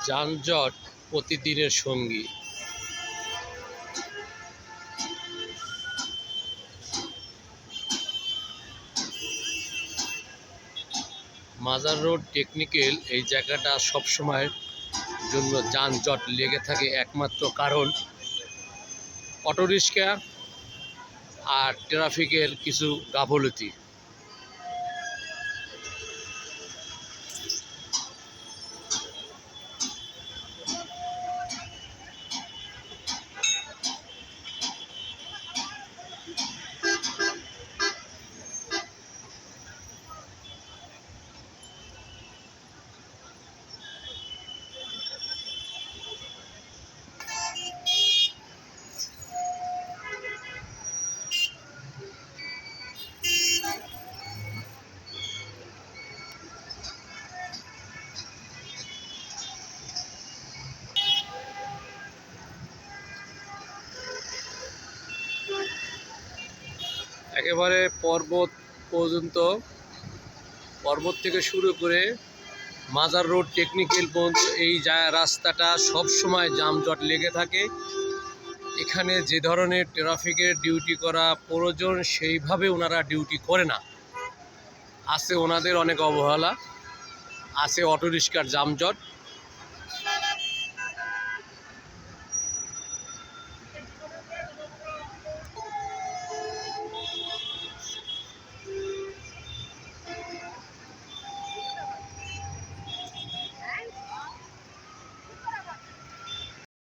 যানজট প্রতিদিনের সঙ্গী। মাজার রোড টেকনিক্যাল এই জায়গাটা সবসময়ের জন্য যানজট লেগে থাকে, একমাত্র কারণ অটোরিক্সা আর ট্রাফিকের কিছু গাফলতি। একেবারে পর্বত পর্যন্ত, পর্বত থেকে শুরু করে মাজার রোড টেকনিক্যাল পর্যন্ত এই রাস্তাটা সব সময় যানজট লেগে থাকে। এখানে যে ধরনের ট্রাফিকের ডিউটি করা প্রয়োজন সেইভাবে ওনারা ডিউটি করে না। আছে ওনাদের অনেক অবহেলা, আছে অটোরিক্সার যানজট।